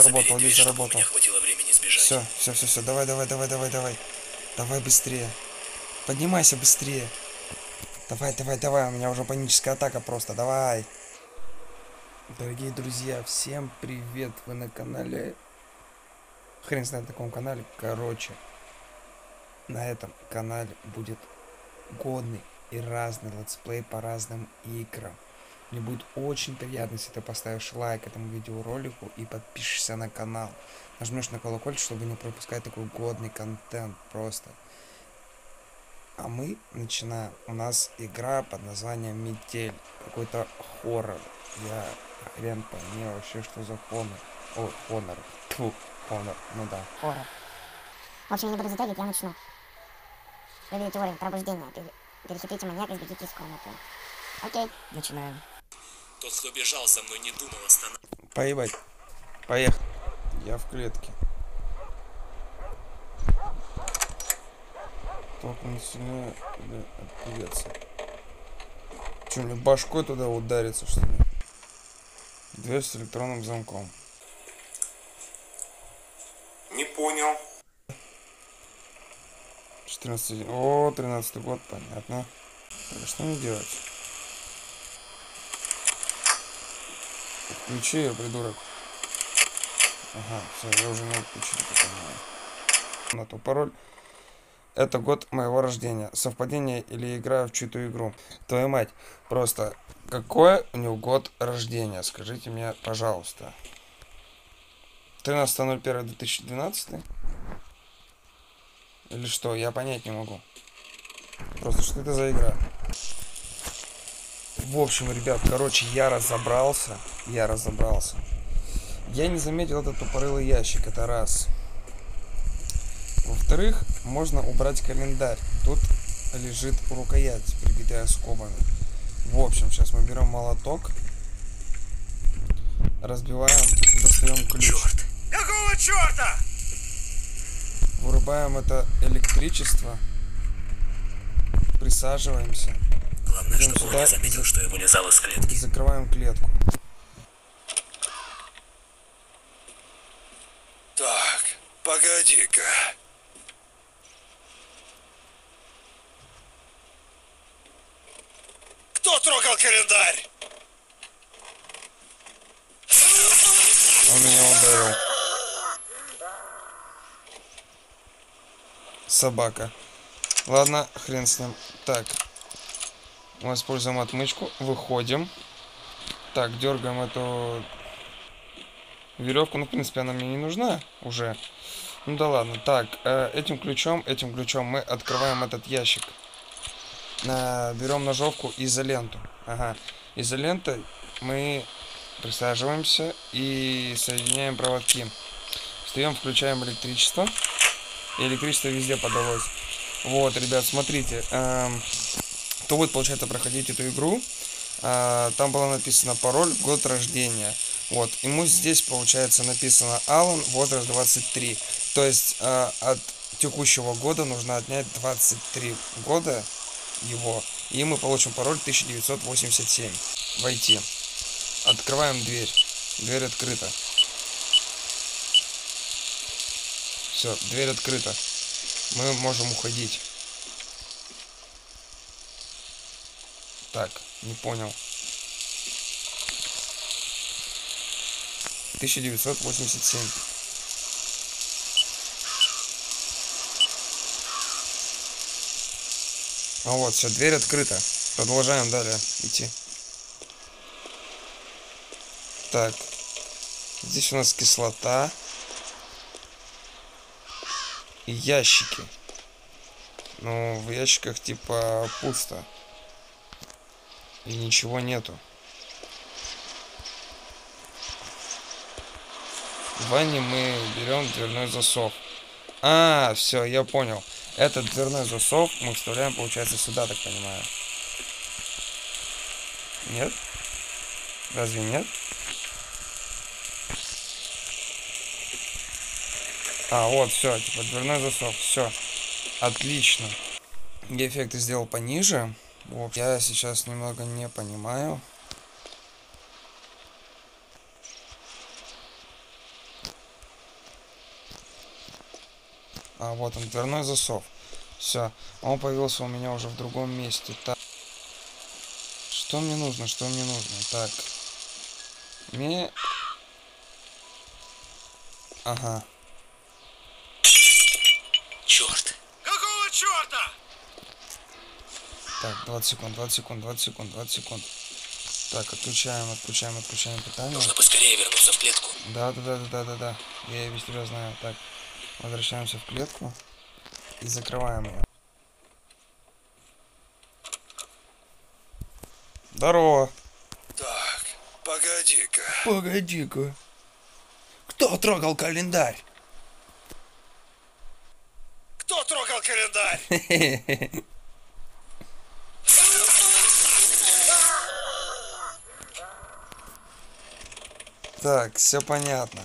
Заработал, здесь заработал. Все, все, все, все, давай, давай, давай, давай, давай. Давай быстрее. Поднимайся быстрее. Давай, давай, давай, у меня уже паническая атака просто, давай. Дорогие друзья, всем привет, вы на канале... Хрен знает на каком канале, короче. На этом канале будет годный и разный летсплей по разным играм. Мне будет очень приятно, если ты поставишь лайк этому видеоролику и подпишешься на канал. Нажмешь на колокольчик, чтобы не пропускать такой годный контент просто. А мы начинаем. У нас игра под названием Метель. Какой-то хоррор. Я хрен пойми вообще, что за хонор. О, хонор. Тьфу, хонор. Ну да. Хоррор. В общем, я не буду затягивать, я начну. Вы видите уровень пробуждения. Перехитрите маньяка и сбегите из комнаты. Окей, начинаем. Тот, кто бежал за мной, не думал останавливаться. Поебать. Поехали. Я в клетке. Только не сильно отпилиться. Че, мне башкой туда удариться, что ли? Дверь с электронным замком. Не понял. 14. О, 13-й год, понятно. Так, что мне делать? Отключи ее, придурок. Ага, все, я уже не отключил, на то пароль. Это год моего рождения. Совпадение или игра в чью-то игру? Твою мать, просто какой у него год рождения? Скажите мне, пожалуйста. 13.01.2012? Или что? Я понять не могу. Просто что это за игра? В общем, ребят, короче, я разобрался. Я не заметил этот тупорылый ящик, это раз. Во-вторых, можно убрать календарь. Тут лежит рукоять, прибитая скобами. В общем, сейчас мы берем молоток, разбиваем, достаем ключ. Черт! Какого черта? Вырубаем это электричество. Присаживаемся. Главное, Идем чтобы он сюда не заметил, что я вылезал из клетки. и закрываем клетку. Так, погоди-ка. Кто трогал календарь? Он меня ударил. Собака. Ладно, хрен с ним. Так. Мы используем отмычку. Выходим. Так, дергаем эту веревку. Ну, в принципе, она мне не нужна уже. Ну да ладно. Так, этим ключом мы открываем этот ящик. Берем ножовку и изоленту. Ага. Изолентой мы присаживаемся и соединяем проводки. Встаем, включаем электричество. И электричество везде подалось. Вот, ребят, смотрите. Кто будет, получается, проходить эту игру, там было написано пароль, год рождения. Вот, ему здесь, получается, написано Алан, возраст 23. То есть от текущего года нужно отнять 23 года его. И мы получим пароль 1987. Войти. Открываем дверь. Дверь открыта. Все, дверь открыта. Мы можем уходить. Так, не понял. 1987. А вот, все, дверь открыта. Продолжаем далее идти. Так. Здесь у нас кислота. И ящики. Ну, в ящиках типа пусто. И ничего нету. В ванне мы берем дверной засов. А, все, я понял. Этот дверной засов мы вставляем, получается, сюда, так понимаю. Нет? Разве нет? А, вот, все, типа дверной засов. Все. Отлично. Я эффекты сделал пониже. Вот. Я сейчас немного не понимаю. А, вот он, дверной засов. Все, он появился у меня уже в другом месте. Так. Что мне нужно? Что мне нужно? Так. Мне... Ага. Черт. Какого черта? Так, 20 секунд, 20 секунд, 20 секунд, 20 секунд. Так, отключаем питание. Нужно поскорее вернуться в клетку. Да. Я без тебя знаю. Так, возвращаемся в клетку и закрываем ее. Здорово. Так, погоди-ка. Погоди-ка. Кто трогал календарь? Кто трогал календарь? Так, все понятно.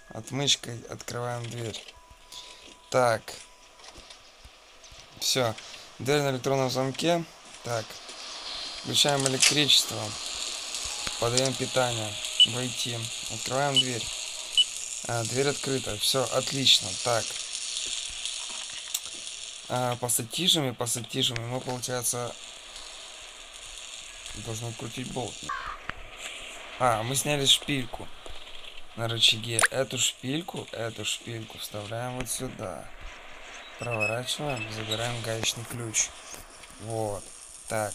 Отмычкой открываем дверь. Так. Все. Дверь на электронном замке. Так. Включаем электричество. Подаем питание. Войти. Открываем дверь. Дверь открыта. Все, отлично. Так. Пассатижами мы, получается, должны открутить болт. Мы сняли шпильку на рычаге. Эту шпильку вставляем вот сюда. Проворачиваем, забираем гаечный ключ. Вот. Так.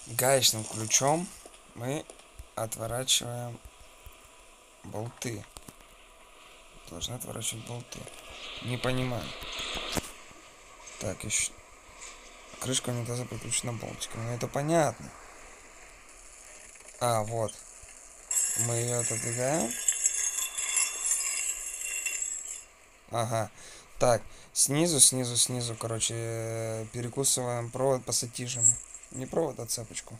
Гаечным ключом мы отворачиваем болты. Должны отворачивать болты. Не понимаю. Так, еще. Крышка унитаза приключена болтиком. Ну это понятно. Вот. Мы ее отодвигаем. Ага. Так, снизу, короче, перекусываем провод пассатижами. Не провод, а цепочку.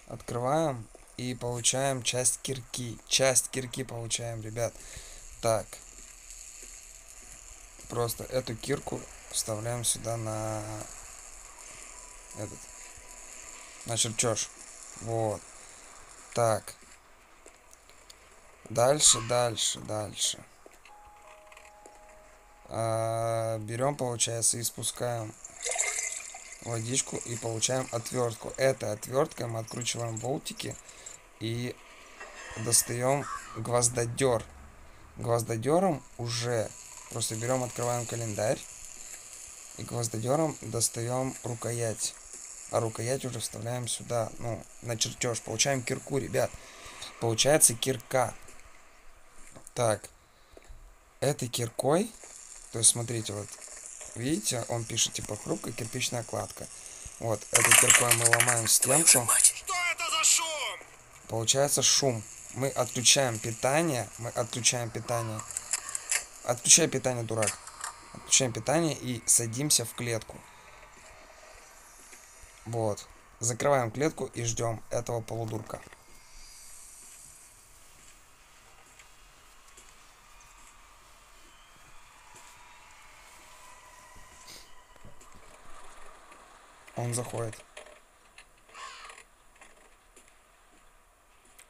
Открываем и получаем часть кирки. Часть кирки получаем, ребят. Так. Просто эту кирку вставляем сюда на на чертеж. Вот. Так. Дальше. Берем, получается, и спускаем водичку и получаем отвертку. Этой отверткой мы откручиваем болтики и достаем гвоздодер. Гвоздодером уже просто берем, открываем календарь и гвоздодером достаем рукоять. А рукоять уже вставляем сюда, на чертеж. Получаем кирку, ребят. Получается кирка. Так. Этой киркой, то есть, смотрите, вот, видите, он пишет, типа, хрупкая кирпичная кладка. Вот, этой киркой мы ломаем стенку. Что это за шум? Получается шум. Мы отключаем питание. Отключай питание, дурак. Отключаем питание и садимся в клетку. Вот. Закрываем клетку и ждем этого полудурка. Он заходит.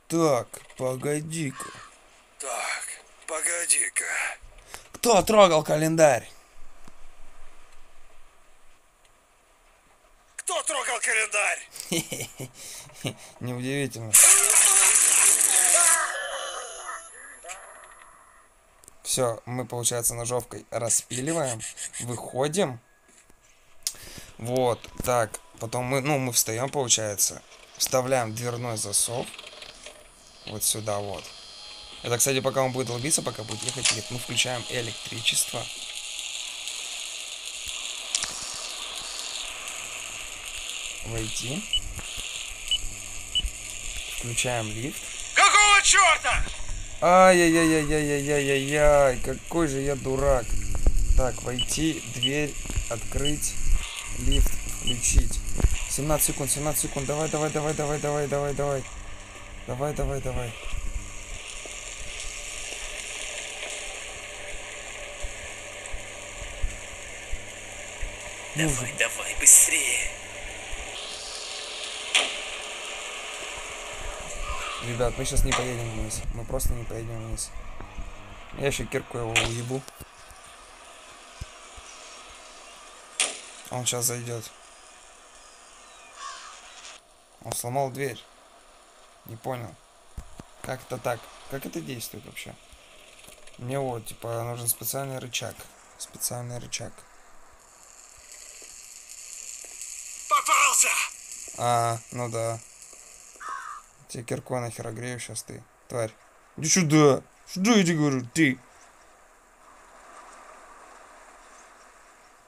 Так, погоди-ка. Кто трогал календарь? Кто трогал календарь? Неудивительно. Все, мы, получается, ножовкой распиливаем, выходим. Вот, так, потом мы встаем, получается, вставляем дверной засов вот сюда вот. Это, кстати, пока он будет долбиться, пока будет ехать, мы включаем электричество. Войти. Включаем лифт. Какого черта? Ай-яй-яй-яй-яй-яй-яй-яй, какой же я дурак. Так, войти, дверь, открыть, лифт, включить. 17 секунд, давай. Давай. Давай, быстрее. Ребят, мы сейчас не поедем вниз. Мы просто не поедем вниз. Я еще кирку его уебу. Он сейчас зайдет. Он сломал дверь. Не понял. Как это так? Как это действует вообще? Мне вот, типа, нужен специальный рычаг. Специальный рычаг. Попался! Ну да. Тебе кирку нахер огрею сейчас ты, тварь. Иди сюда. Сюда я тебе говорю, ты.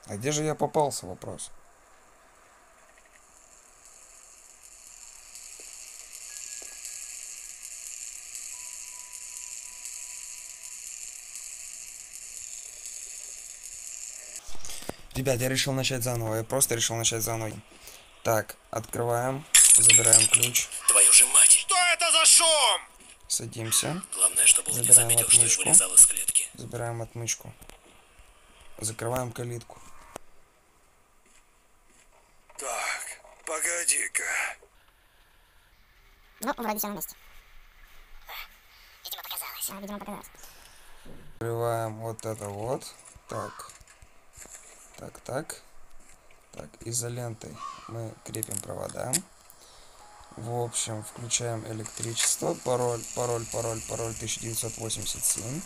А где же я попался, вопрос? Ребят, я решил начать заново. Я просто решил начать заново. Так, открываем. Забираем ключ. Твою же мать! Что это за шум? Садимся. Главное, чтобы он не Забираем заметил, что я отмычку. вылезал из клетки. Забираем отмычку. Закрываем калитку. Так, погоди-ка. Ну, вроде все на месте. Видимо, показалось. Видимо, показалось. Открываем вот это вот. Так. Так, так. Так, изолентой мы крепим провода. В общем, включаем электричество. Пароль 1987.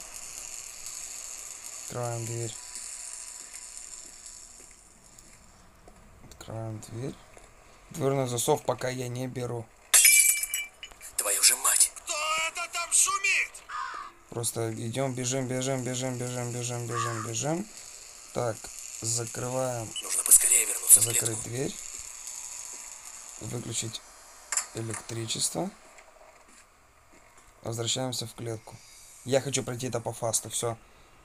Открываем дверь. Открываем дверь. Дверной засов пока я не беру. Твою же мать! Кто это там шумит? Просто идем, бежим. Так, закрываем. Нужно поскорее вернуться в клетку. Закрыть дверь. Выключить электричество. Возвращаемся в клетку. Я хочу пройти это по фасту. Все.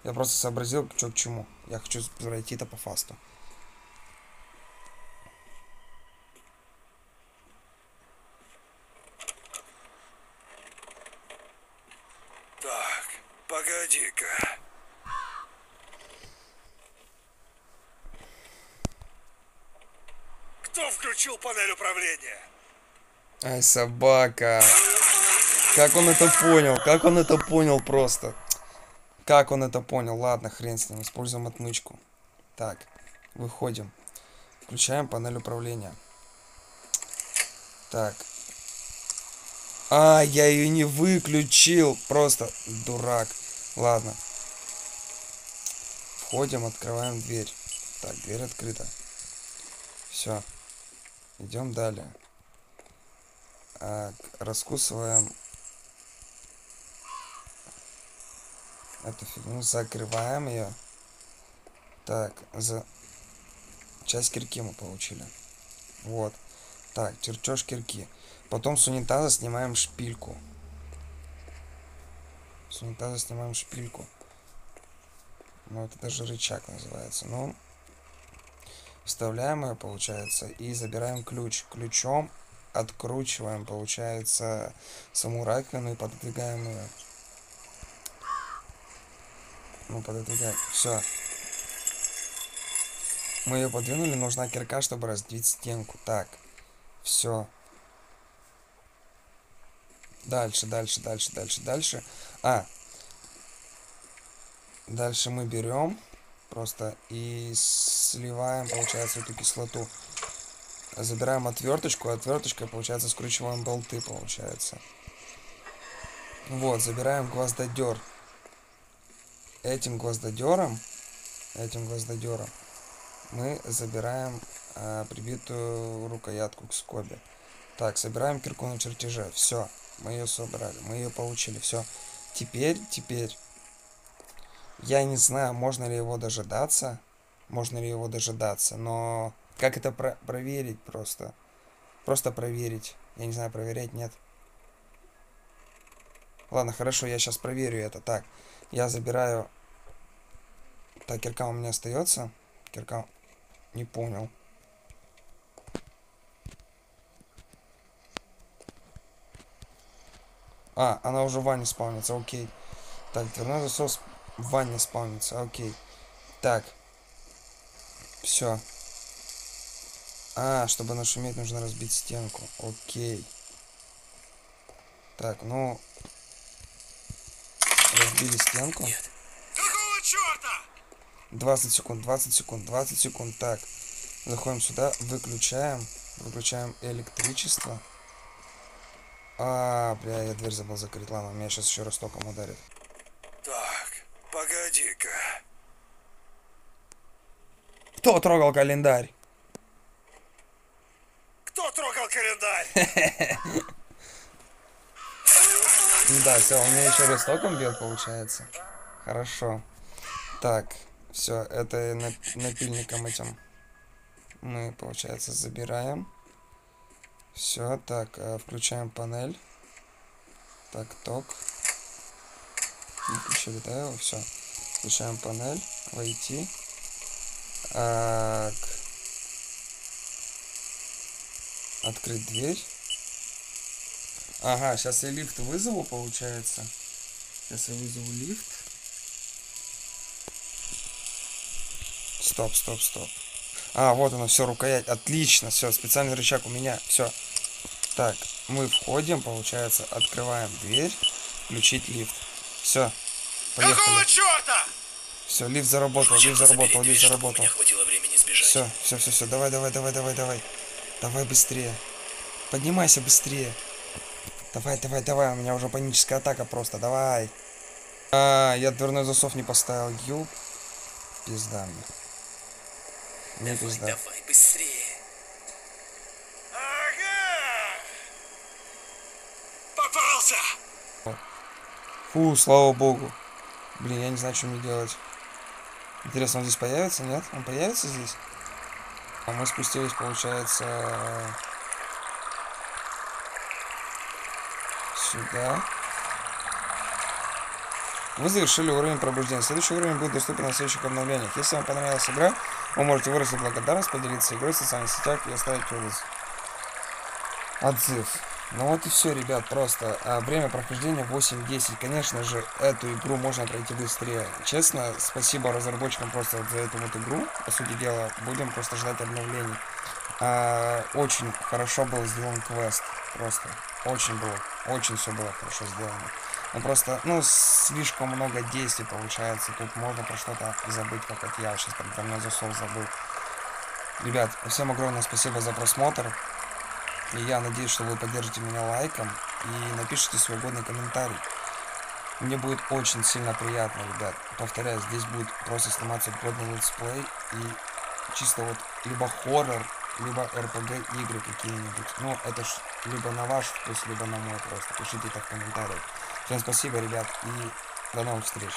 Я просто сообразил, что к чему. Я хочу пройти это по фасту. Так, погоди-ка. Кто включил панель управления? Ай, собака. Как он это понял? Как он это понял просто? Как он это понял? Ладно, хрен с ним. Используем отмычку. Так, выходим. Включаем панель управления. Так. Я ее не выключил. Просто дурак. Ладно. Входим, открываем дверь. Так, дверь открыта. Все. Идем далее. Раскусываем эту фигню. Закрываем ее. Так, часть кирки мы получили. Вот. Так, чертеж кирки. Потом с унитаза снимаем шпильку. С унитаза снимаем шпильку. Ну, это даже рычаг называется. Ну, вставляем ее, получается, и забираем ключ. Ключом откручиваем, получается, саму раковину и пододвигаем ее. Ну, пододвигаем. Все. Мы ее подвинули, нужна кирка, чтобы раздвинуть стенку. Так. Все. Дальше. Дальше мы берем просто и сливаем, получается, эту кислоту. Забираем отверточку, отверточкой, получается, скручиваем болты, получается. Вот, забираем гвоздодер. Этим гвоздодером мы забираем прибитую рукоятку к скобе. Так, собираем кирку на чертеже. Все, мы ее собрали, мы ее получили. Все. Теперь, я не знаю, можно ли его дожидаться. Но как это проверить просто? Просто проверить. Я не знаю, проверять нет. Ладно, хорошо, я сейчас проверю это. Так, я забираю. Так, кирка у меня остается. Кирка. Не понял. Она уже в ванне спавнится, окей. Так, дверной засос в ванне спавнится, окей. Так. Все. Чтобы нашуметь, нужно разбить стенку. Окей. Так, ну... разбили стенку. Нет. Какого черта? 20 секунд, 20 секунд, 20 секунд. Так, заходим сюда, выключаем электричество. Бля, я дверь забыл закрыть. Ладно, меня сейчас еще раз током ударит. Так, погоди-ка. Кто трогал календарь? Кто трогал календарь? Да, все, он меня еще раз током бьет, получается. Хорошо. Так, все, это напильником этим мы, получается, забираем. Все, так, включаем панель. Так, ток. Не включили, да, его? Все. Включаем панель. Войти. Так. Открыть дверь. Ага, сейчас я лифт вызову, получается. Сейчас я вызову лифт. Стоп, стоп, стоп. Вот оно, все, рукоять. Отлично, все, специальный рычаг у меня. Все. Так, мы входим, получается, открываем дверь. Включить лифт. Все. Поехали. Какого черта? Все, лифт заработал, лифт заработал, лифт заработал. Хватило времени сбежать. Все, давай. Давай быстрее. Поднимайся быстрее. Давай, у меня уже паническая атака просто, давай. Я дверной засов не поставил, ёп. Пизда мне. Не пизда. Давай быстрее. Ага! Попался! Фу, слава богу. Блин, я не знаю, что мне делать. Интересно, он здесь появится, нет? Он появится здесь? Мы спустились, получается, сюда. Вы завершили уровень пробуждения. Следующий уровень будет доступен на следующих обновлениях. Если вам понравилась игра, вы можете выразить благодарность, поделиться игрой в социальных сетях и оставить отзыв. Ну вот и все, ребят, просто. Время прохождения 8-10. Конечно же, эту игру можно пройти быстрее. Честно, спасибо разработчикам просто за эту вот игру. По сути дела, будем просто ждать обновлений. Очень хорошо был сделан квест. Просто очень все было хорошо сделано. Но просто, слишком много действий получается. Тут можно про что-то забыть, как вот я сейчас про дверной засов забыл. Ребят, всем огромное спасибо за просмотр. И я надеюсь, что вы поддержите меня лайком и напишите свой годный комментарий. Мне будет очень сильно приятно, ребят. Повторяю, здесь будет просто сниматься годный летсплей и чисто вот либо хоррор, либо RPG игры какие-нибудь. Это ж либо на ваш вкус, либо на мой просто. Пишите это в комментариях. Всем спасибо, ребят, и до новых встреч.